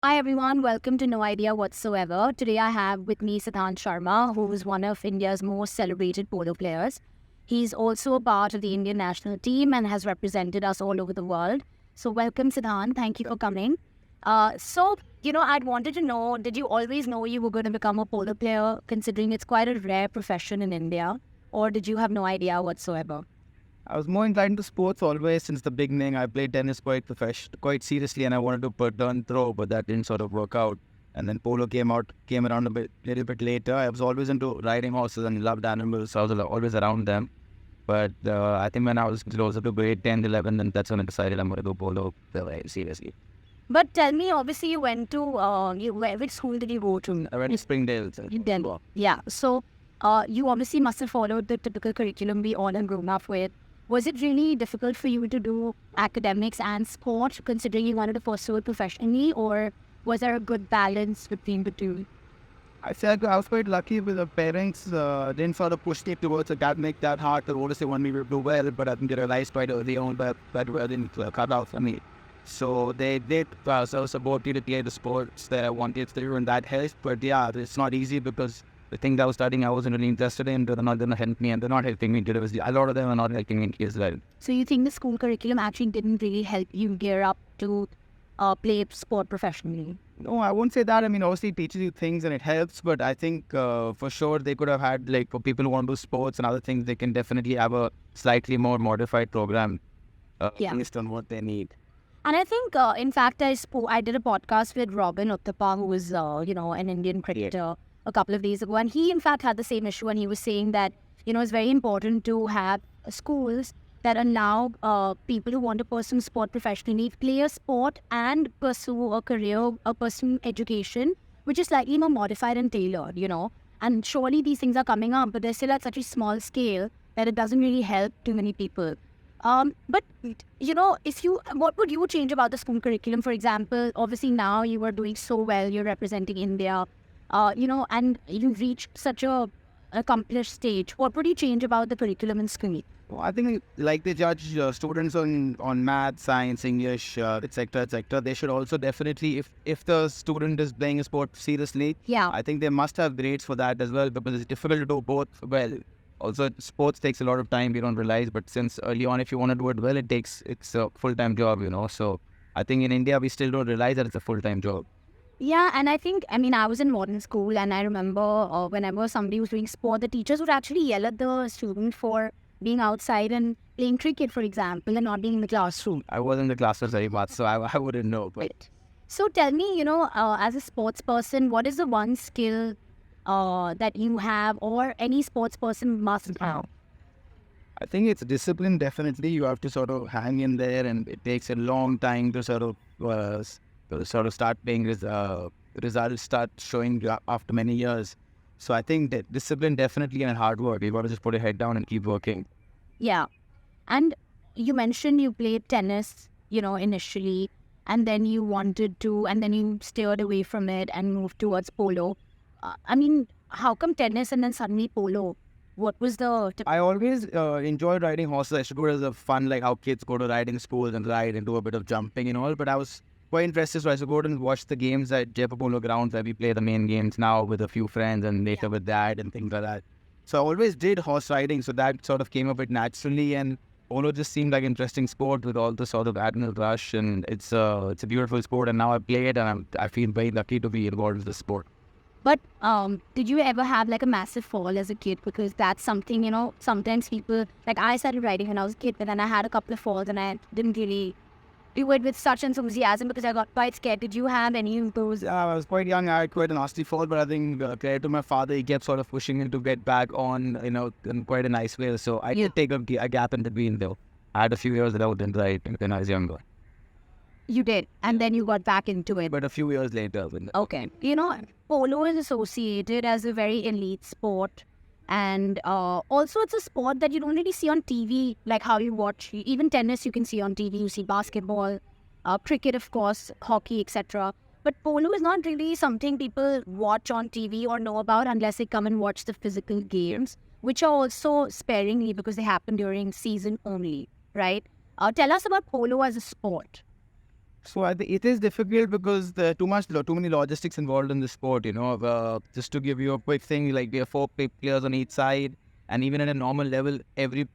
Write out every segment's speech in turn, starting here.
Hi everyone, welcome to No Idea Whatsoever. Today I have with me Siddhant Sharma, who is one of India's most celebrated polo players. He's also a part of the Indian national team and has represented us all over the world. So welcome Siddhant, thank you for coming. I'd wanted to know, did you always know you were going to become a polo player, considering it's quite a rare profession in India? Or did you have no idea whatsoever? I was more inclined to sports always since the beginning. I played tennis quite seriously, and I wanted to turn throw, but that didn't sort of work out. And then polo came around little bit later. I was always into riding horses and loved animals, so I was always around them. But I think when I was closer to grade 10, 11, then that's when I decided I'm going to do polo very seriously. But tell me, obviously you went to, which school did you go to? I went to Springdale. Then, yeah. So, you obviously must have followed the typical curriculum we all have grown up with. Was it really difficult for you to do academics and sport, considering you wanted to pursue it professionally, or was there a good balance between the two? I said I was quite lucky with the parents. Didn't sort of push me towards academic that hard. They obviously want me to do well, but I think they realized quite early on that didn't cut out for me. So they did support me to play the sports that I wanted to do, and that helped. But yeah, it's not easy because the things I was studying, I wasn't really interested in. They're not going to help me, and they're not helping me. A lot of them are not helping me as well. So you think the school curriculum actually didn't really help you gear up to play sport professionally? No, I won't say that. I mean, obviously it teaches you things and it helps, but I think for sure they could have had, like, for people who want to do sports and other things, they can definitely have a slightly more modified program based on what they need. And I think, in fact, I did a podcast with Robin Uthappa, who is, an Indian cricketer, a couple of days ago. And he, in fact, had the same issue. And he was saying that, it's very important to have schools that allow people who want to pursue sport professionally, play a sport and pursue a career, or pursue education, which is slightly more modified and tailored. And surely these things are coming up, but they're still at such a small scale that it doesn't really help too many people. But what would you change about the school curriculum? For example, obviously now you are doing so well, you're representing India, and you've reached such a accomplished stage. What would you change about the curriculum in school? Well, I think like they judge students on math, science, English, etc. They should also definitely, if the student is playing a sport seriously, I think they must have grades for that as well, because it's difficult to do both well. Also, sports takes a lot of time, we don't realize, but since early on, if you want to do it well, it's a full-time job, So I think in India, we still don't realize that it's a full-time job. Yeah, and I was in modern school, and I remember whenever somebody was doing sport, the teachers would actually yell at the student for being outside and playing cricket, for example, and not being in the classroom. I wasn't in the classes very much, so I wouldn't know. But... Right. So tell me, as a sports person, what is the one skill that you have or any sports person must have? I think it's discipline, definitely. You have to sort of hang in there, and it takes a long time to sort of start paying results start showing after many years. So I think that discipline definitely and hard work. You got to just put your head down and keep working. Yeah. And you mentioned you played tennis, initially, and then and then you steered away from it and moved towards polo. How come tennis and then suddenly polo? What was the... I always enjoyed riding horses. I used to go as a fun, like how kids go to riding schools and ride and do a bit of jumping and all. But I was quite interested, so I used to go and watch the games at Jaipur Polo grounds where we play the main games now with a few friends and later with dad and things like that. So I always did horse riding, so that sort of came a bit naturally. And polo just seemed like an interesting sport with all the sort of adrenaline rush, and it's a beautiful sport. And now I play it, and I feel very lucky to be involved with the sport. But did you ever have like a massive fall as a kid? Because that's something, sometimes people, like I started riding when I was a kid, but then I had a couple of falls and I didn't really do it with such enthusiasm because I got quite scared. Did you have any of those? Yeah, I was quite young. I had quite a nasty fall, but I think credit to my father, he kept sort of pushing me to get back on, in quite a nice way. So I did take a gap in between though. I had a few years that I didn't ride when I was younger. You did, and then you got back into it. But a few years later. Okay. Polo is associated as a very elite sport. And also it's a sport that you don't really see on TV, like how you watch. Even tennis you can see on TV. You see basketball, cricket, of course, hockey, etc. But polo is not really something people watch on TV or know about unless they come and watch the physical games, which are also sparingly because they happen during season only, right? Tell us about polo as a sport. So I think it is difficult because there are too many logistics involved in the sport. Just to give you a quick thing, like we have four players on each side, and even at a normal level, every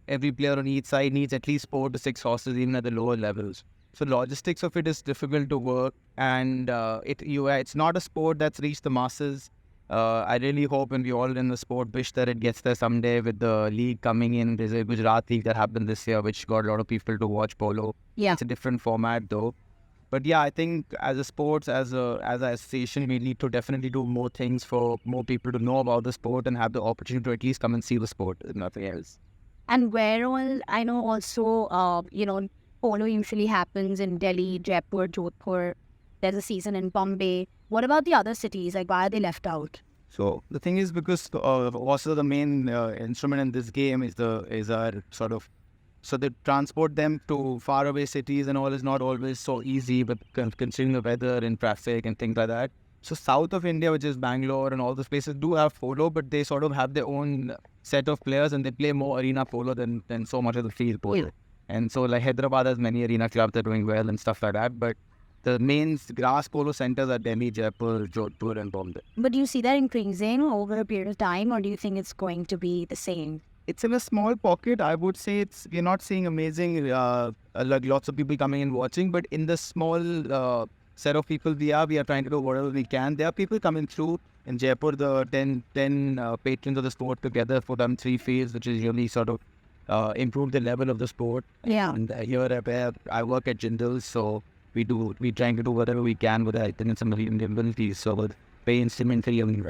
player on each side needs at least 4 to 6 horses, even at the lower levels. So logistics of it is difficult to work, and it's not a sport that's reached the masses. I really hope, and we all in the sport wish that it gets there someday with the league coming in. There's a Gujarat league that happened this year, which got a lot of people to watch polo. Yeah. It's a different format though. But yeah, I think as a sports, as an association, we need to definitely do more things for more people to know about the sport and have the opportunity to at least come and see the sport, if nothing else. And where all, I know also, polo usually happens in Delhi, Jaipur, Jodhpur. There's a season in Bombay. What about the other cities? Like, why are they left out? So the thing is, because also the main instrument in this game is our sort of, so they transport them to faraway cities and all is not always so easy, but considering the weather and traffic and things like that. So south of India, which is Bangalore and all those places, do have polo, but they sort of have their own set of players and they play more arena polo than so much of the field polo. Yeah. And so like Hyderabad has many arena clubs that are doing well and stuff like that, but the main grass polo centers are Delhi, Jaipur, Jodhpur and Bombay. But do you see that increasing over a period of time, or do you think it's going to be the same? It's in a small pocket. I would say we're not seeing amazing, like lots of people coming and watching, but in the small set of people we are trying to do whatever we can. There are people coming through in Jaipur, the 10 patrons of the sport together for them 3 fields, which is really sort of improve the level of the sport. Yeah. And here I work at Jindal, so we trying to do whatever we can with it and some abilities. So with pay instrumentally and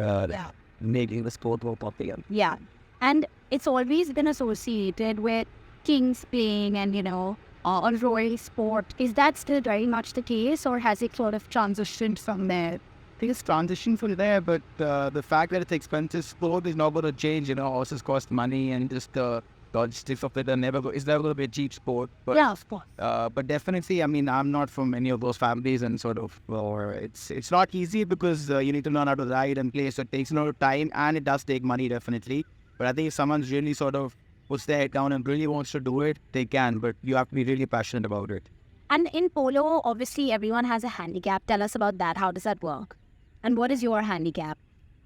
making the sport more popular. Yeah. And it's always been associated with kings playing and, a royal sport. Is that still very much the case, or has it sort of transitioned from there? I think it's transition from there, but the fact that it's expensive sport is not going to change. Horses cost money, and just the logistics of it it's never going to be a cheap sport. But, yeah, of course. But definitely, I mean, I'm not from any of those families, and it's not easy because you need to learn how to ride and play, so it takes a lot of time, and it does take money, definitely. But I think if someone's really sort of puts their head down and really wants to do it, they can, but you have to be really passionate about it. And in polo, obviously, everyone has a handicap. Tell us about that. How does that work? And what is your handicap?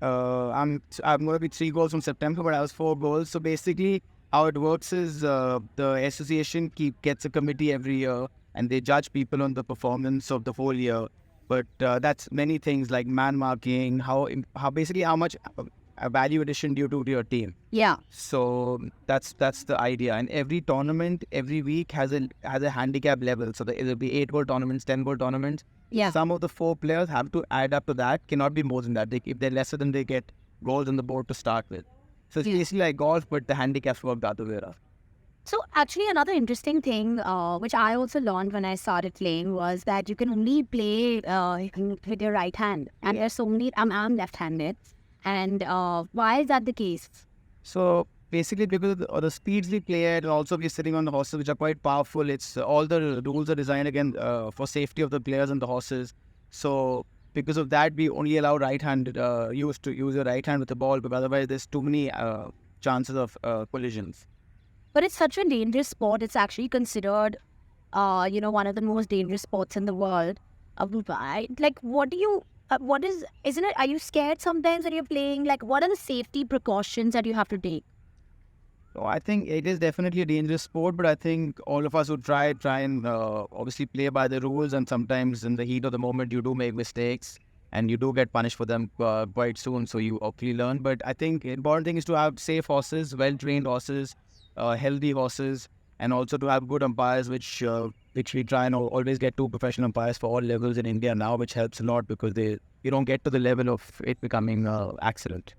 I'm going to be 3 goals from September, but I was 4 goals. So basically, how it works is the association gets a committee every year, and they judge people on the performance of the whole year. But that's many things like man marking, how much value addition due to your team. Yeah. So that's the idea. And every tournament, every week has a handicap level. So it'll be 8-goal tournaments, 10-goal tournaments. Yeah. Some of the 4 players have to add up to that. Cannot be more than that. If they're lesser than, they get goals on the board to start with. So it's basically like golf, but the handicaps work the other way around. So actually another interesting thing, which I also learned when I started playing, was that you can only play with your right hand. And there's so many, I'm left-handed. And why is that the case? So basically because of the speeds we play at, and also we're sitting on the horses, which are quite powerful. It's all the rules are designed again for safety of the players and the horses. So because of that, we only allow right-handed use your right hand with the ball, but otherwise there's too many chances of collisions. But it's such a dangerous sport. It's actually considered, one of the most dangerous sports in the world. Like, isn't it, are you scared sometimes when you're playing? Like, what are the safety precautions that you have to take? So I think it is definitely a dangerous sport, but I think all of us who try and obviously play by the rules, and sometimes in the heat of the moment you do make mistakes and you do get punished for them quite soon, so you hopefully learn. But I think the important thing is to have safe horses, well-trained horses, healthy horses, and also to have good umpires, which we try and always get 2 professional umpires for all levels in India now, which helps a lot because you don't get to the level of it becoming accident.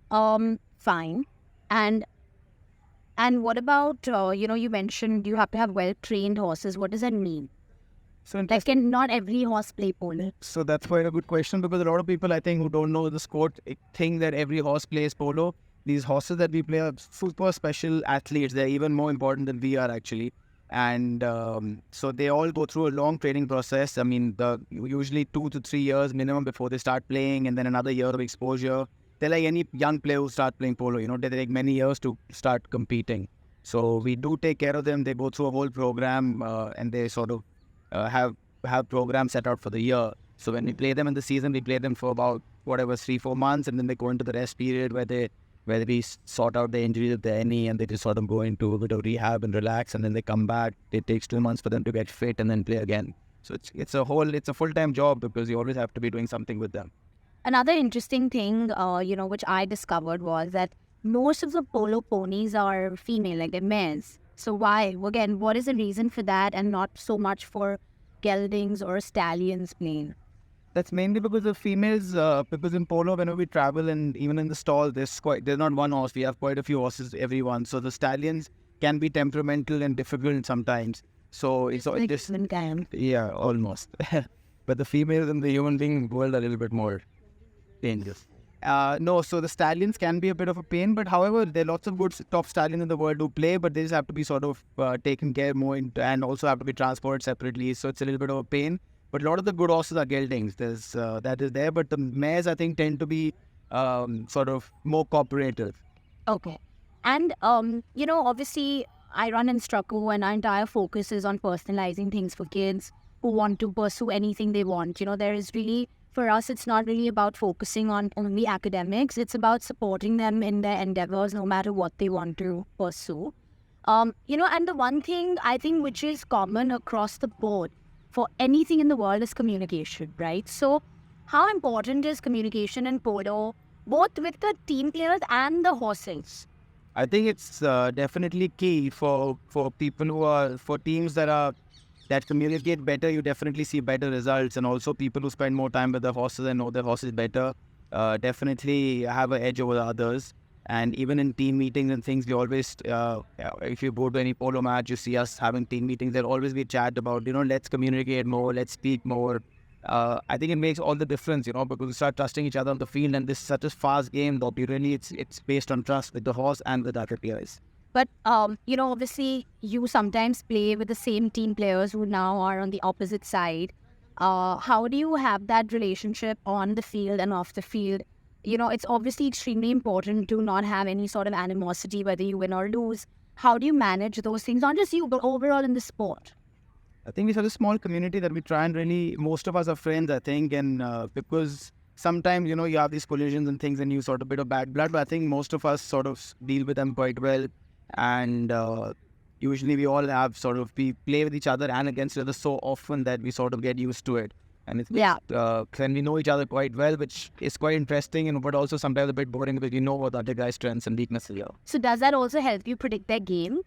Fine. And what about, you mentioned you have to have well-trained horses. What does that mean? So like, can not every horse play polo? So that's quite a good question, because a lot of people, I think, who don't know the sport think that every horse plays polo. These horses that we play are super special athletes. They're even more important than we are, actually. And so they all go through a long training process. I mean, usually 2 to 3 years minimum before they start playing, and then another year of exposure. They're like any young player who start playing polo, they take many years to start competing. So we do take care of them. They go through a whole program and they sort of have programs set out for the year. So when we play them in the season, we play them for about 3-4 months, and then they go into the rest period where we sort out the injuries if there are any, and they just sort of go into a bit of rehab and relax, and then they come back. It takes 2 months for them to get fit and then play again. So it's a full-time job because you always have to be doing something with them. Another interesting thing, which I discovered was that most of the polo ponies are female, like they're mares. So why? Again, what is the reason for that and not so much for geldings or stallions plain? That's mainly because of females. Because in polo, whenever we travel and even in the stall, there's not one horse. We have quite a few horses every one. So the stallions can be temperamental and difficult sometimes. So it's Like just humankind. yeah, almost. But the females in the human being world are a little bit more dangerous. No, so the stallions can be a bit of a pain, but however, there are lots of good top stallions in the world who play, but they just have to be sort of taken care more and also have to be transported separately. So it's a little bit of a pain. But a lot of the good horses are geldings. There's that is there, but the mares I think tend to be sort of more cooperative. Okay. And, obviously I run Instrucko and our entire focus is on personalizing things for kids who want to pursue anything they want. There is really, for us, it's not really about focusing on only academics. It's about supporting them in their endeavors, no matter what they want to pursue. And the one thing I think which is common across the board for anything in the world is communication, right? So how important is communication in polo, both with the team players and the horses? I think it's definitely key for people for teams that communicate better. You definitely see better results, and also people who spend more time with their horses and know their horses better definitely have an edge over the others. And even in team meetings and things, we always, if you go to any polo match, you see us having team meetings. There'll always be chat about, let's communicate more, let's speak more. I think it makes all the difference, because we start trusting each other on the field, and this is such a fast game that it's based on trust with the horse and with other players. But, obviously you sometimes play with the same team players who now are on the opposite side. How do you have that relationship on the field and off the field? It's obviously extremely important to not have any sort of animosity, whether you win or lose. How do you manage those things? Not just you, but overall in the sport. I think it's such a small community that we try and really, most of us are friends, I think, and because sometimes, you have these collisions and things and you sort of bit of bad blood, but I think most of us sort of deal with them quite well. And usually we all we play with each other and against each other so often that we sort of get used to it. And it's then we know each other quite well, which is quite interesting, but also sometimes a bit boring because you know what the other guy's strengths and weaknesses are. So does that also help you predict their game?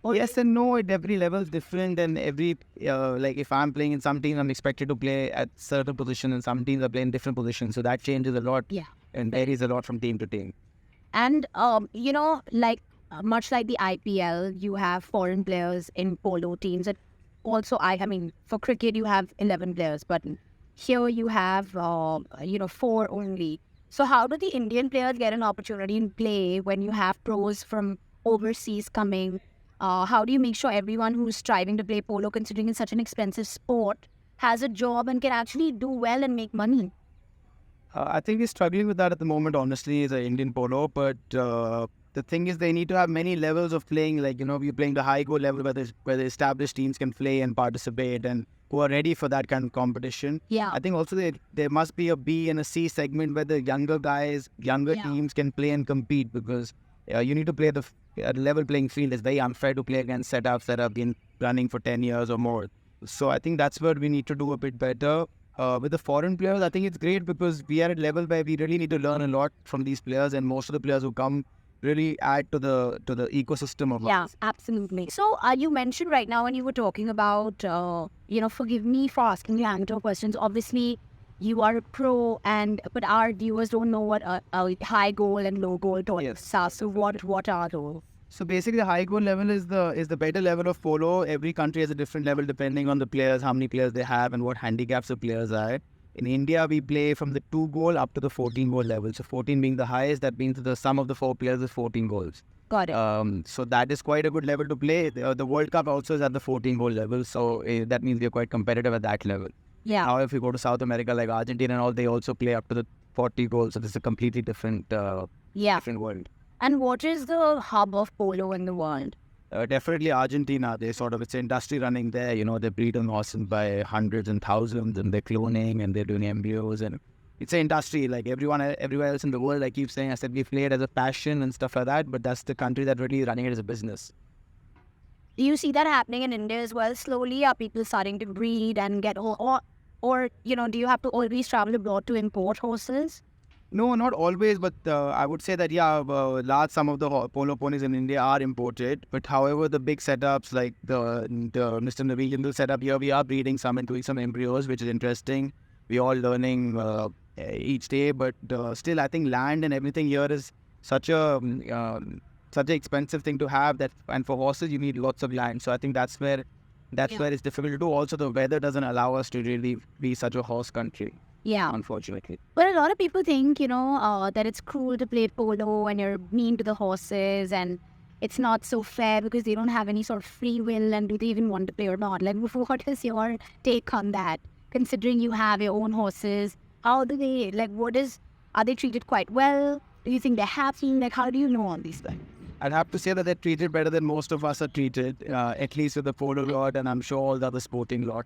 Yes and no. At every level is different, and every like if I'm playing in some teams, I'm expected to play at certain position, and some teams are playing different positions. So that changes a lot, and varies a lot from team to team. And much like the IPL, you have foreign players in polo teams, and also for cricket you have 11 players, but here you have 4 only. So how do the Indian players get an opportunity to play when you have pros from overseas coming? How do you make sure everyone who's striving to play polo, considering it's such an expensive sport, has a job and can actually do well and make money? I think we're struggling with that at the moment, honestly, as an Indian polo. But the thing is, they need to have many levels of playing. Like, we're playing the high goal level where the established teams can play and participate and who are ready for that kind of competition. Yeah. I think also there must be a B and a C segment where the younger teams can play and compete, because you need to play a level playing field. It's very unfair to play against setups that have been running for 10 years or more. So I think that's where we need to do a bit better. With the foreign players, I think it's great because we are at a level where we really need to learn a lot from these players, and most of the players who come really add to the ecosystem of Yeah, us. absolutely. So you mentioned right now when you were talking about, forgive me for asking you amateur questions. Obviously, you are a pro, but our viewers don't know what a high goal and low goal tournaments are. So what are those? So basically, the high goal level is the better level of polo. Every country has a different level depending on the players, how many players they have, and what handicaps the players are. In India, we play from the 2 goal up to the 14 goal level. So 14 being the highest, that means the sum of the 4 players is 14 goals. Got it. So that is quite a good level to play. The World Cup also is at the 14 goal level. So that means we are quite competitive at that level. Yeah. Now, if you go to South America like Argentina and all, they also play up to the 40 goals. So this is a completely different world. And what is the hub of polo in the world? Definitely Argentina. It's an industry running there. They breed on horses by hundreds and thousands, and they're cloning and they're doing embryos, and it's an industry like everywhere else in the world. I keep saying, I said we play it as a passion and stuff like that, but that's the country that really running it as a business. Do you see that happening in India as well? Slowly, are people starting to breed and get or do you have to always travel abroad to import horses? No, not always, but I would say that large some of the polo ponies in India are imported. But however, the big setups like the Mr. Naveen setup here, we are breeding some and doing some embryos, which is interesting. We all learning each day, but still, I think land and everything here is such an expensive thing to have that, and for horses you need lots of land. So I think that's where it's difficult to do. Also, the weather doesn't allow us to really be such a horse country. Yeah. Unfortunately. Well, a lot of people think, that it's cruel to play polo and you're mean to the horses and it's not so fair because they don't have any sort of free will, and do they even want to play or not? Like, what is your take on that? Considering you have your own horses, how do they, are they treated quite well? Do you think they're happy? Like, how do you know all these things? I'd have to say that they're treated better than most of us are treated, at least with the polo lot, and I'm sure all the other sporting lot.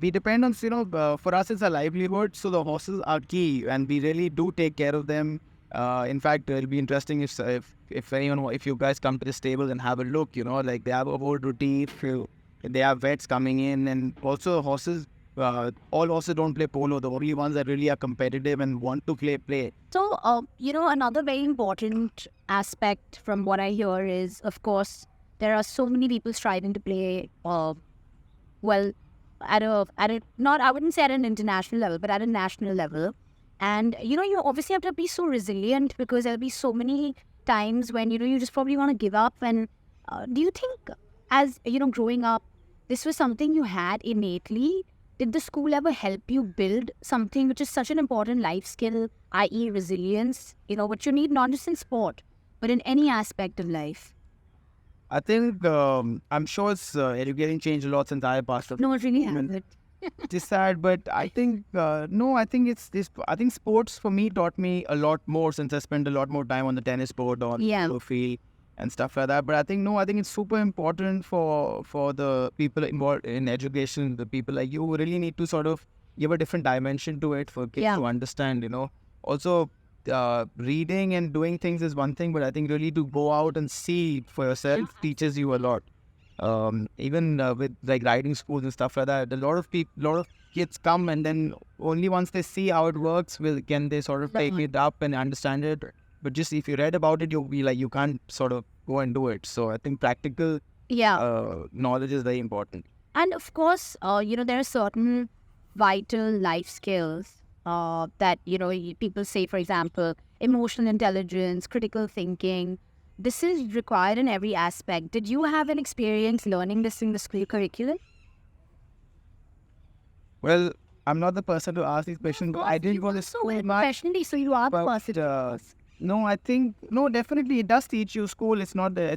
We depend on, for us it's a livelihood, so the horses are key and we really do take care of them. In fact, it'll be interesting if you guys come to the stable and have a look, like they have a whole routine, they have vets coming in, and also horses, all horses don't play polo. The only ones that really are competitive and want to play. So, another very important aspect from what I hear is, of course, there are so many people striving to play, at a not, I wouldn't say at an international level, but at a national level. And, you obviously have to be so resilient because there'll be so many times when, you just probably want to give up. And do you think as, growing up, this was something you had innately? Did the school ever help you build something which is such an important life skill, i.e. resilience, what you need not just in sport, but in any aspect of life? I think I'm sure it's educating changed a lot since I passed. No, it really hasn't. It's sad, but I think no. I think it's this. I think sports for me taught me a lot more since I spent a lot more time on the tennis court, on the field, and stuff like that. But I think it's super important for the people involved in education. The people like you really need to sort of give a different dimension to it for kids to understand. Also. Reading and doing things is one thing, but I think really to go out and see for yourself teaches you a lot. Even with like riding schools and stuff like that, a lot of kids come, and then only once they see how it works can they sort of take it up and understand it. But just if you read about it, you'll be like, you can't sort of go and do it. So I think practical knowledge is very important. And of course, there are certain vital life skills that, people say, for example, emotional intelligence, critical thinking. This is required in every aspect. Did you have an experience learning this in the school curriculum? Well, I'm not the person to ask these questions. No, I didn't go to school much. Professionally, so you are the person. No, definitely it does teach you. School, it's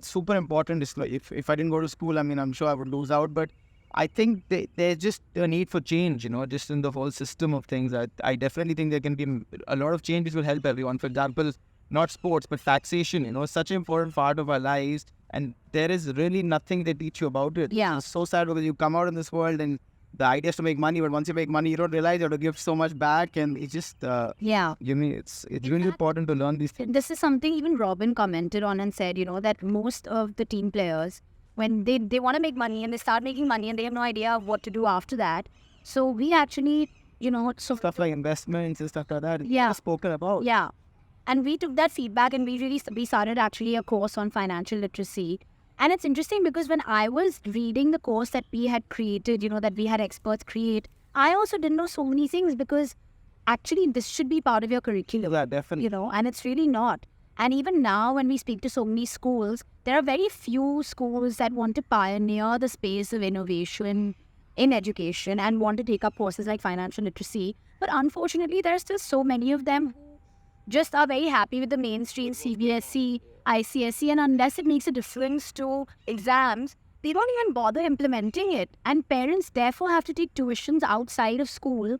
super important. It's like if I didn't go to school, I'm sure I would lose out. But I think there's just a need for change, just in the whole system of things. I definitely think there can be a lot of changes will help everyone. For example, not sports, but taxation, is such an important part of our lives. And there is really nothing they teach you about it. Yeah. It's so sad because you come out in this world and the idea is to make money, but once you make money, you don't realize you have to give so much back. And it's just, it's really important to learn these things. This is something even Robin commented on and said, that most of the team players, when they want to make money and they start making money and they have no idea what to do after that. So we actually, stuff like investments and stuff like that. Spoken about. Yeah. And we took that feedback and we started actually a course on financial literacy. And it's interesting because when I was reading the course that we had created, that we had experts create, I also didn't know so many things because actually this should be part of your curriculum. Yeah, definitely. And it's really not. And even now, when we speak to so many schools, there are very few schools that want to pioneer the space of innovation in education and want to take up courses like financial literacy. But unfortunately, there are still so many of them who just are very happy with the mainstream CBSE, ICSE, and unless it makes a difference to exams, they don't even bother implementing it. And parents therefore have to take tuitions outside of school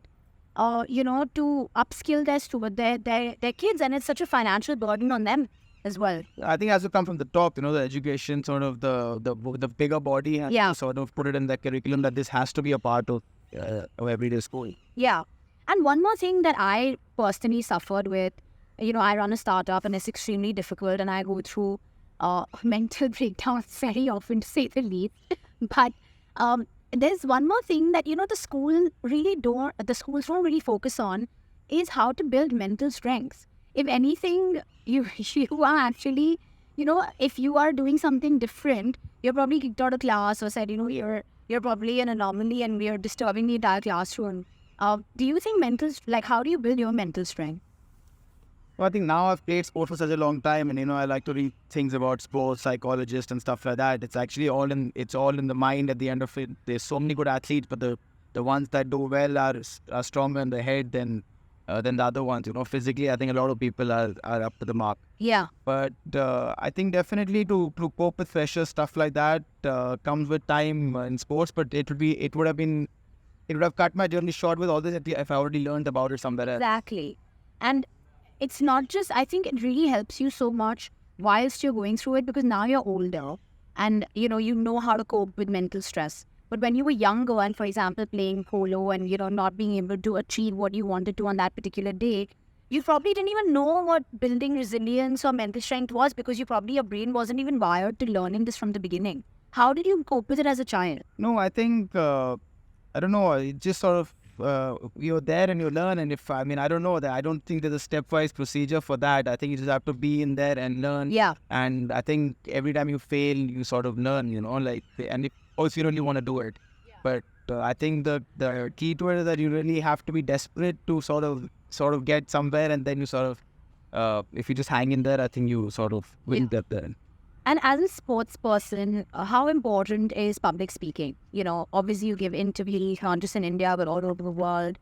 to upskill their kids, and it's such a financial burden on them. as well. I think it has to come from the top, the education, sort of the bigger body has to sort of put it in the curriculum that this has to be a part of everyday school. Yeah. And one more thing that I personally suffered with, I run a startup and it's extremely difficult and I go through mental breakdowns very often, to say the least. But there's one more thing that, the schools don't really focus on is how to build mental strength. If anything, you are actually, if you are doing something different, you're probably kicked out of class or said, you're probably an anomaly and we are disturbing the entire classroom. Do you think how do you build your mental strength? Well, I think now I've played sports for such a long time, and I like to read things about sports psychologists and stuff like that. It's actually all in the mind. At the end of it, there's so many good athletes, but the ones that do well are stronger in the head than the other ones. Physically, I think a lot of people are up to the mark. Yeah. But I think definitely to cope with pressure, stuff like that comes with time in sports. But it would have cut my journey short with all this if I already learned about it somewhere else. Exactly. And it's not just, I think it really helps you so much whilst you're going through it, because now you're older and, you know how to cope with mental stress. But when you were younger and, for example, playing polo and, not being able to achieve what you wanted to on that particular day, you probably didn't even know what building resilience or mental strength was, because your brain wasn't even wired to learning this from the beginning. How did you cope with it as a child? No, I think, I don't know, it just sort of, you're there and you learn. And I don't know that. I don't think there's a stepwise procedure for that. I think you just have to be in there and learn. Yeah. And I think every time you fail, you sort of learn, and if also you really want to do it. Yeah. But I think the key to it is that you really have to be desperate to sort of get somewhere, and then you sort of, if you just hang in there, I think you sort of will get there. And as a sports person, how important is public speaking? Obviously you give interviews, not just in India, but all over the world.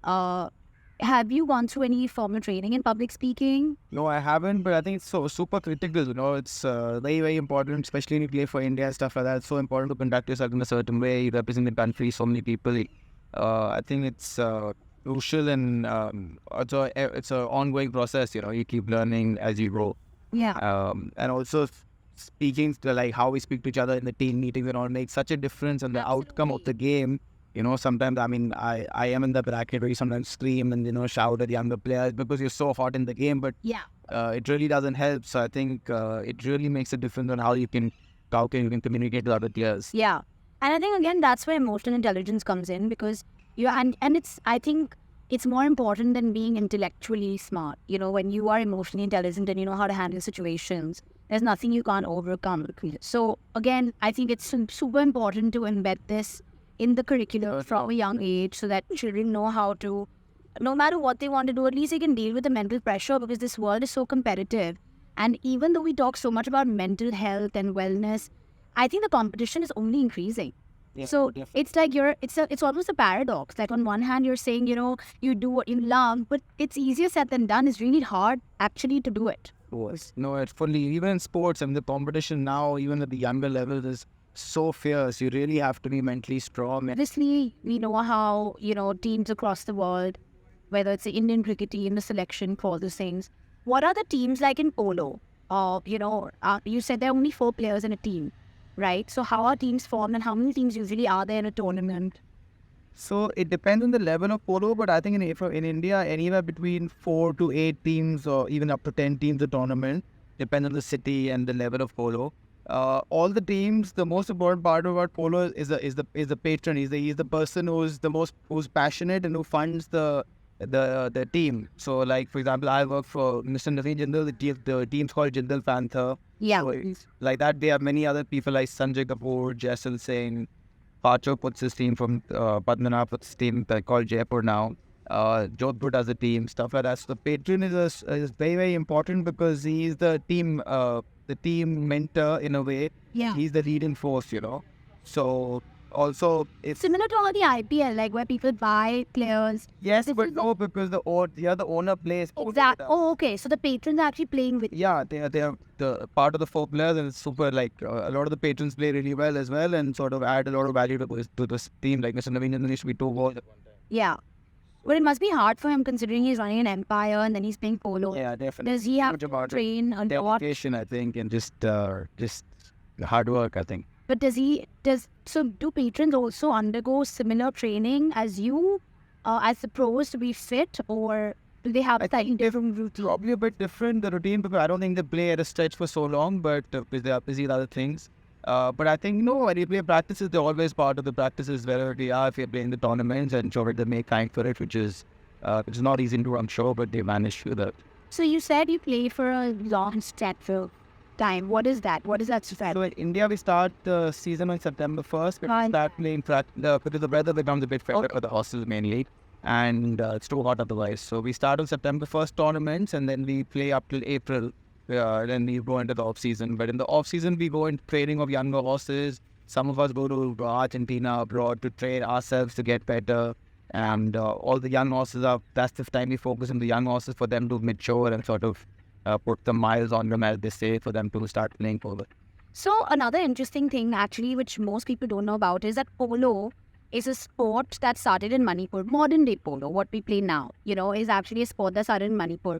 Have you gone through any formal training in public speaking? No, I haven't, but I think it's so super critical, It's very, very important, especially when you play for India and stuff like that. It's so important to conduct yourself in a certain way. You represent the country, so many people. I think it's crucial, and it's an ongoing process, You keep learning as you grow. Yeah. And also speaking to how we speak to each other in the team meetings and all makes such a difference in the outcome of the game. Sometimes, I am in the bracket where you sometimes scream and, shout at younger players because you're so hot in the game, but it really doesn't help. So I think it really makes a difference on how you can communicate with other players. Yeah. And I think, again, that's where emotional intelligence comes in, because I think it's more important than being intellectually smart. When you are emotionally intelligent and you know how to handle situations, there's nothing you can't overcome. So again, I think it's super important to embed this in the curriculum from a young age, so that children know how to, no matter what they want to do, at least they can deal with the mental pressure, because this world is so competitive. And even though we talk so much about mental health and wellness, I think the competition is only increasing. Yeah, so definitely. It's like it's almost a paradox. Like on one hand, you're saying, you do what you love, but it's easier said than done. It's really hard actually to do it. No, it's fully, even in sports, the competition now, even at the younger levels, is so fierce. You really have to be mentally strong. Obviously, we know how, teams across the world, whether it's the Indian cricket team, the selection, all those things. What are the teams like in polo? You said there are only 4 players in a team, right? So how are teams formed, and how many teams usually are there in a tournament? So it depends on the level of polo, but I think in India, anywhere between 4 to 8 teams or even up to 10 teams a tournament, depends on the city and the level of polo. All the teams, the most important part about polo is the patron. He's the person who's passionate and who funds the team. So, like, for example, I work for Mr. Naveen Jindal. The team's called Jindal Panther. Yeah. So like that, they have many other people like Sanjay Kapoor, Jaisal Singh. Pacho puts his team from Padmanabh puts his team called Jaipur now. Jodhpur does a team, stuff like that. So the patron is very, very important, because he's the team mentor in a way. Yeah. He's the leading force, So also, it's similar to all the IPL, like where people buy players. Yes, but no, because the owner plays. Exactly. Oh, okay. So the patrons are actually playing with. Yeah, they are the part of the 4 players, and it's super. Like a lot of the patrons play really well as well, and sort of add a lot of value to this team. Like Mr. Naveen Jindal used to be 2 balls at one time. Yeah. Well, it must be hard for him considering he's running an empire and then he's playing polo. Yeah, definitely. Does he have Much to about it. train a lot? Dedication, I think, and just hard work, I think. But so do patrons also undergo similar training as you, as the pros to be fit, or do they have I slightly think they're different routine? probably a bit different, the routine, because I don't think they play at a stretch for so long, but because they are busy with other things. But I think, no, when you play practices, they're always part of the practices wherever they are. If you're playing the tournaments, and sure they make time for it, which is not easy to do, I'm sure, but they manage to do that. So you said you played for a long Stratfield time. What is that? What is that strat? So in India, we start the season on September 1st, but Right. we start playing because the weather becomes a bit better for the horses mainly, and it's too hot otherwise. So we start on September 1st tournaments, and then we play up till April. Then we go into the off season. But in the off season, we go into training of younger horses. Some of us go to Argentina abroad to train ourselves to get better. And all the young horses that's the time we focus on the young horses for them to mature and sort of put the miles on them, as they say, for them to start playing polo. So another interesting thing actually, which most people don't know about, is that polo is a sport that started in Manipur. Modern day polo, what we play now, is actually a sport that started in Manipur.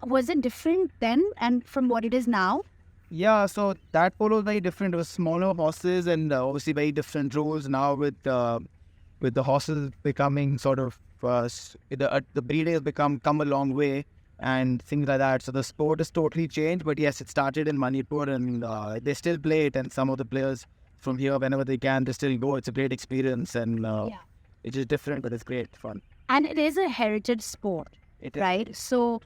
Was it different then and from what it is now? Yeah, so that polo is very different. It was smaller horses and obviously very different rules now with the horses becoming sort of the breeding has come a long way and things like that. So the sport has totally changed. But yes, it started in Manipur and they still play it. And some of the players from here, whenever they can, they still go. It's a great experience and it's just different, but it's great fun. And it is a heritage sport, right? So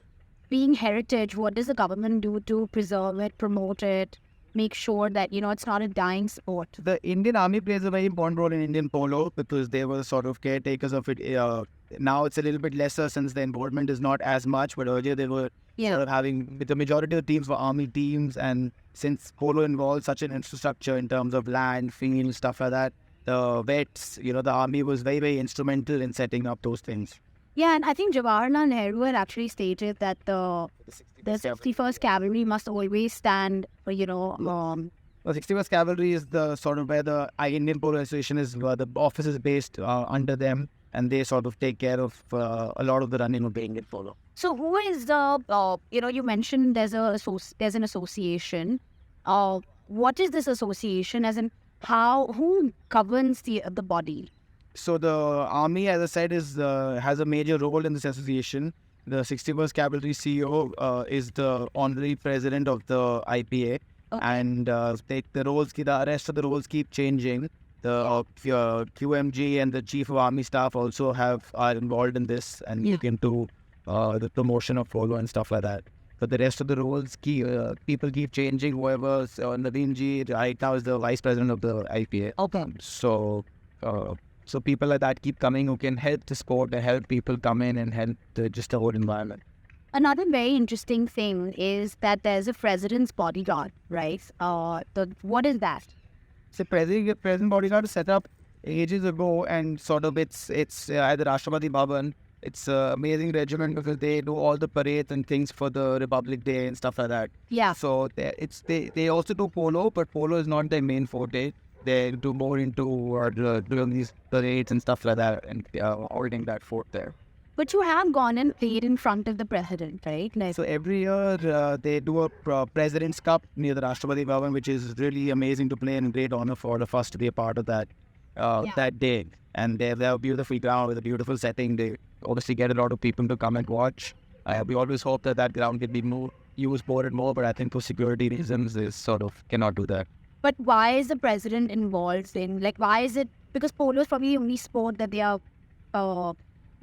being heritage, what does the government do to preserve it, promote it, make sure that, it's not a dying sport? The Indian Army plays a very important role in Indian polo because they were sort of caretakers of it. Now it's a little bit lesser since the involvement is not as much, but earlier they were sort of having, the majority of the teams were army teams, and since polo involves such an infrastructure in terms of land, field, stuff like that, the vets, the army was very, very instrumental in setting up those things. Yeah, and I think Jawaharlal Nehru had actually stated that the 61st Cavalry must always stand for, The 61st Cavalry is the sort of where the Indian Polo Association is, where the office is based under them, and they sort of take care of a lot of the running of the Indian polo. So who is the, you mentioned there's an association. What is this association, as in who governs the body? So the army, as I said, has a major role in this association. The 61st Cavalry CEO is the honorary president of the IPA, and the rest of the roles keep changing. The QMG and the Chief of Army Staff also are involved in this and look into the promotion of polo and stuff like that. But the rest of the roles, people keep changing. Whoever, Naveen ji right now is the vice president of the IPA. Okay. So people like that keep coming who can help the sport and help people come in and help just the whole environment. Another very interesting thing is that there's a president's bodyguard, right? What is that? So president bodyguard was set up ages ago, and sort of it's at the Rashtrapati Bhavan. It's an amazing regiment because they do all the parades and things for the Republic Day and stuff like that. Yeah. So they also do polo, but polo is not their main forte. They do more into doing these parades and stuff like that, and holding that fort there. But you have gone and played in front of the president, right? So every year they do a President's Cup near the Rashtrapati Bhavan, which is really amazing to play and a great honor for all of us to be a part of that that day. And they have a beautiful ground with a beautiful setting. They obviously get a lot of people to come and watch. We always hope that ground can be used more and more, but I think for security reasons, they sort of cannot do that. But why is the president involved in, why is it, because polo is probably the only sport that they are,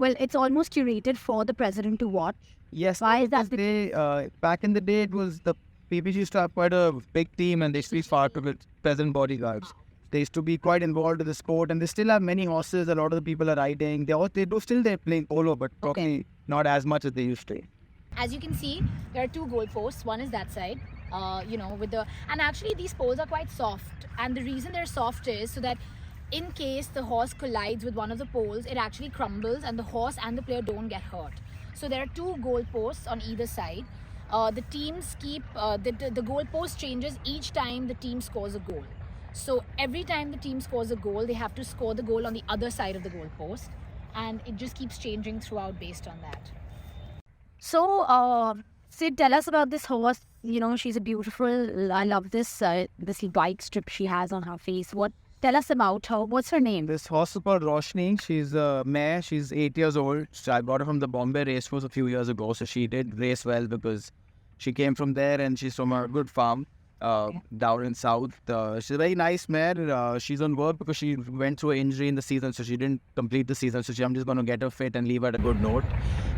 it's almost curated for the president to watch. Yes. Why is that? Back in the day, it was the PPG used to have quite a big team, and they used to be part of it, president bodyguards. They used to be quite involved in the sport, and they still have many horses. A lot of the people are riding. They're playing polo, but probably not as much as they used to. As you can see, there are two goalposts. One is that side, and actually these poles are quite soft. And the reason they're soft is so that in case the horse collides with one of the poles, it actually crumbles and the horse and the player don't get hurt. So there are two goalposts on either side. The teams keep, the goalpost changes each time the team scores a goal. So every time the team scores a goal, they have to score the goal on the other side of the goalpost. and it just keeps changing throughout based on that. So, Sid, tell us about this horse. You know, she's a beautiful. I love this white strip she has on her face. What? Tell us about her. What's her name? This horse is called Roshni. She's a mare. She's 8 years old. So I bought her from the Bombay racecourse a few years ago. So she did race well because she came from there and she's from a good farm down in south. She's a very nice mare. She's on work because she went through an injury in the season, so she didn't complete the season. So I'm just going to get her fit and leave her at a good note.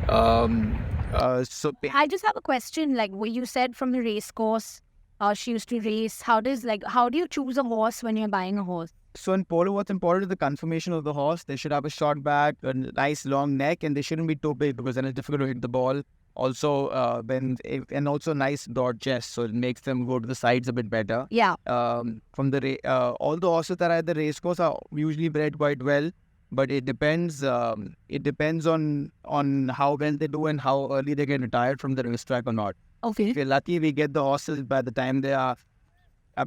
I just have a question. Like what you said from the race course, she used to race. How do you choose a horse when you're buying a horse? So in polo, what's important is the conformation of the horse. They should have a short back, a nice long neck, and they shouldn't be too big because then it's difficult to hit the ball. Also, and also nice broad chest, so it makes them go to the sides a bit better. Yeah. From the all the horses that are at the race course are usually bred quite well, but it depends. It depends on how well they do and how early they get retired from the racetrack or not. Okay. If we're lucky, we get the horses by the time they are.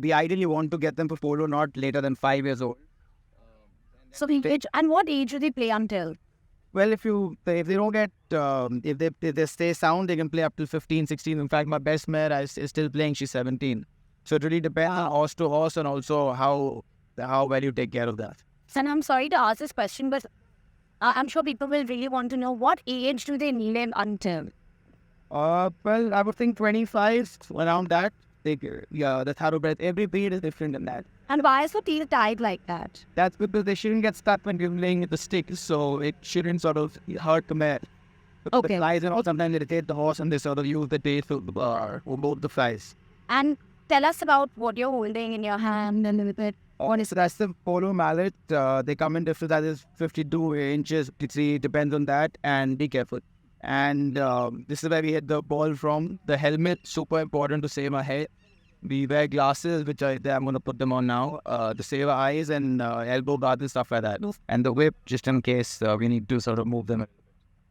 We ideally want to get them for polo not later than 5 years old. So and what age do they play until? Well, if they don't get if they stay sound, they can play up till 15, 16. In fact, my best mare is still playing. She's 17. So it really depends on horse to horse and also how well you take care of that. And I'm sorry to ask this question, but I'm sure people will really want to know what age do they need them until? Well, I would think 25 around that. The thoroughbred. Every breed is different in that. And why is the tail tied like that? That's because they shouldn't get stuck when you're playing with the stick, so it shouldn't sort of hurt the mare. Okay. The flies and all, sometimes they irritate the horse and they sort of use the tail to move the flies. And tell us about what you're holding in your hand a little bit. So that's the polo mallet. They come in different sizes, 52 inches, 53, depends on that, and be careful. And this is where we hit the ball from. The helmet, super important to save our head. We wear glasses, which I'm going to put them on now, to save our eyes, and elbow guards and stuff like that. And the whip, just in case we need to sort of move them.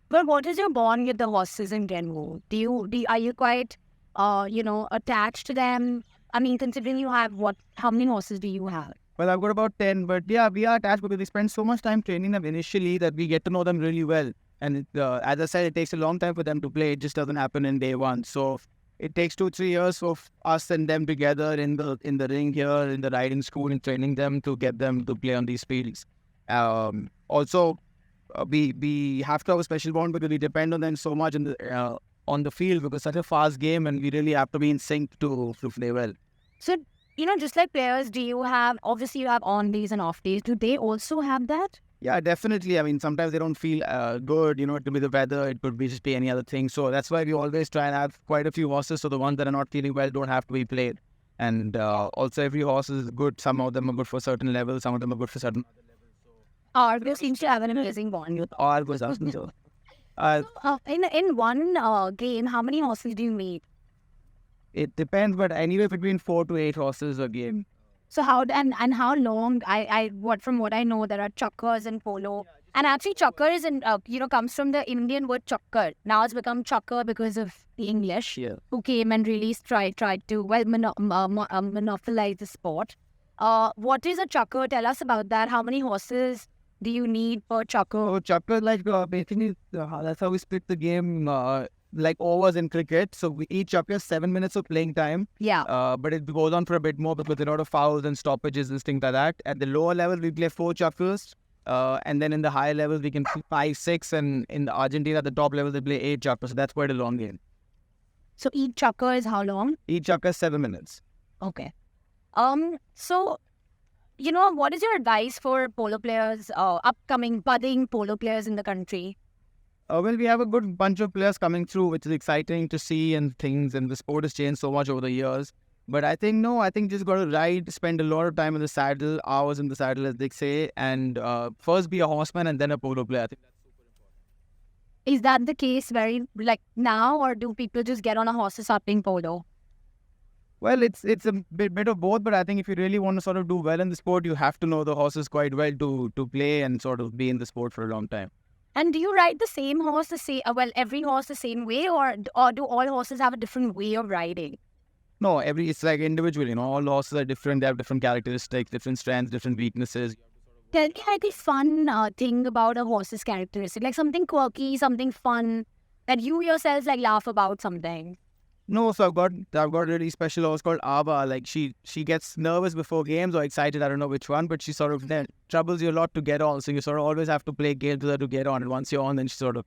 But what is your bond with the horses in general? Are you quite, attached to them? I mean, considering you have how many horses do you have? Well, I've got about 10, but yeah, we are attached because we spend so much time training them initially that we get to know them really well. And as I said, it takes a long time for them to play. It just doesn't happen in day one. So it takes 2-3 years of us and them together in the ring here, in the riding school, and training them to get them to play on these fields. Also, we have to have a special bond because we depend on them so much on the field because it's such a fast game, and we really have to be in sync to play well. So, just like players, obviously you have on days and off days. Do they also have that? Yeah, definitely. I mean, sometimes they don't feel good. It could be the weather. It could be just be any other thing. So that's why we always try and have quite a few horses. So the ones that are not feeling well don't have to be played. And also every horse is good. Some of them are good for certain levels. Some of them are good for certain other levels. Argo seems to have an amazing bond with Argo doesn't. So, in one game, how many horses do you meet? It depends, but anywhere between 4 to 8 horses a game. So how how long? From what I know, there are chukkers in polo, and actually chukker is comes from the Indian word chakkar. Now it's become chukker because of the English who came and really tried to monopolize the sport. What is a chukker? Tell us about that. How many horses do you need per chukker? So chukker, basically that's how we split the game. Like overs in cricket, so each chukker has 7 minutes of playing time. Yeah. But it goes on for a bit more because there are a lot of fouls and stoppages and things like that. At the lower level, we play 4 chukkers, and then in the higher level, we can play 5, 6, and in the Argentina, at the top level, they play 8 chukkers. So that's quite a long game. So each chukker is how long? Each chukker is 7 minutes. Okay. So, what is your advice for polo players, upcoming budding polo players in the country? Well, we have a good bunch of players coming through, which is exciting to see and things. And the sport has changed so much over the years. But I think just got to ride, spend a lot of time in the saddle, hours in the saddle, as they say, and first be a horseman and then a polo player. I think that's super important. Is that the case like now, or do people just get on a horse and start playing polo? Well, it's a bit of both, but I think if you really want to sort of do well in the sport, you have to know the horses quite well to play and sort of be in the sport for a long time. And do you ride the same horse every horse the same way, or do all horses have a different way of riding? No, it's like individual, all horses are different. They have different characteristics, different strengths, different weaknesses. You have to sort of Tell me like a fun thing about a horse's characteristic, like something quirky, something fun that you yourself like laugh about something. No, so I've got a really special horse called Ava. Like she gets nervous before games or excited, I don't know which one, but she sort of then troubles you a lot to get on. So you sort of always have to play games with her to get on. And once you're on, then she sort of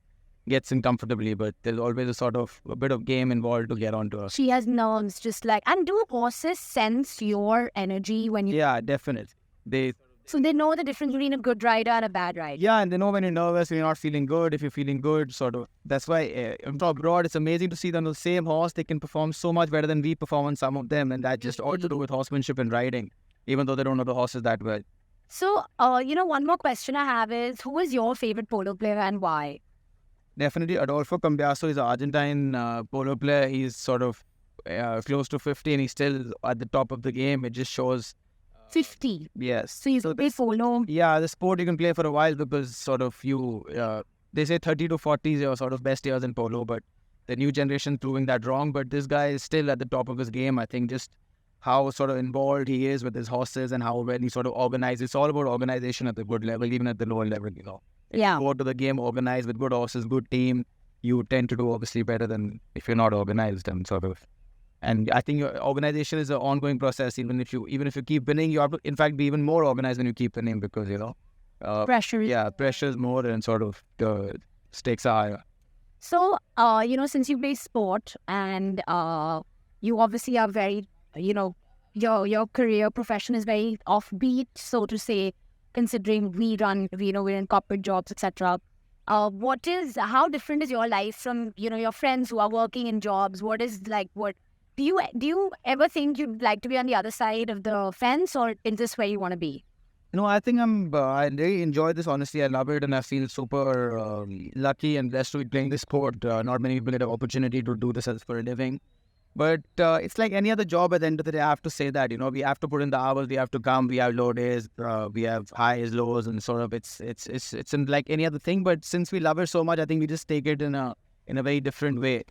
gets in comfortably. But there's always a bit of game involved to get onto her. She has nerves, just like. And do horses sense your energy when you? Yeah, definitely. So they know the difference between a good rider and a bad rider. Yeah, and they know when you're nervous, when you're not feeling good. If you're feeling good, sort of. That's why abroad, it's amazing to see them on the same horse. They can perform so much better than we perform on some of them, and that just all to do with horsemanship and riding, even though they don't know the horses that well. So, one more question I have is, who is your favorite polo player and why? Definitely, Adolfo Cambiaso is an Argentine polo player. He's sort of close to 50, and he's still at the top of the game. It just shows. 50. Yes. So you play polo. Yeah, the sport you can play for a while because sort of they say 30 to 40 is your sort of best years in polo, but the new generation proving that wrong. But this guy is still at the top of his game. I think just how sort of involved he is with his horses and how well he sort of organizes. It's all about organization at the good level, even at the lower level, Yeah. Go to the game organized with good horses, good team, you tend to do obviously better than if you're not organized and sort of. And I think your organization is an ongoing process. Even if you keep winning, you have to, in fact, be even more organized when you keep winning because Pressure. yeah, pressure is more and sort of the stakes are higher. So, since you play sport and you obviously are very, your career profession is very offbeat, so to say, considering we're in corporate jobs, etc. How different is your life from, your friends who are working in jobs? What do you ever think you'd like to be on the other side of the fence, or is this where you want to be? No, I think I really enjoy this. Honestly, I love it, and I feel super lucky and blessed to be playing this sport. Not many people get an opportunity to do this as for a living. But it's like any other job. At the end of the day, I have to say that we have to put in the hours. We have to come. We have low days. We have highs, lows, and sort of it's in like any other thing. But since we love it so much, I think we just take it in a very different way.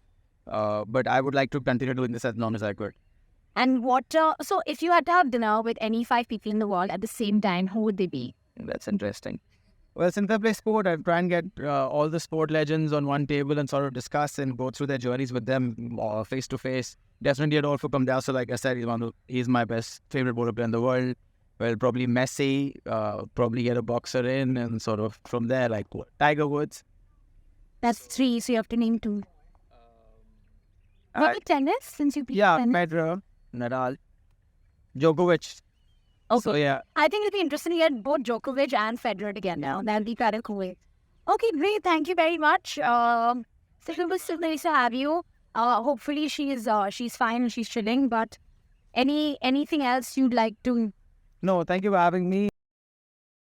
But I would like to continue doing this as long as I could. And so if you had to have dinner with any 5 people in the world at the same time, who would they be? That's interesting. Well, since I play sport, I try and get all the sport legends on one table and sort of discuss and go through their journeys with them face to face. Definitely Adolfo Cambiaso, like I said, he's my best favorite polo player in the world. Well, probably Messi, probably get a boxer in, and sort of from there, like Tiger Woods. That's 3, so you have to name 2. Maybe tennis, since you play tennis? Federer, Nadal, Djokovic. Okay. So, yeah. I think it'll be interesting to get both Djokovic and Federer together now. That'll be kind of cool. Okay, great. Thank you very much. It was so nice to have you. Hopefully she's fine and she's chilling. But anything else you'd like to? No, thank you for having me.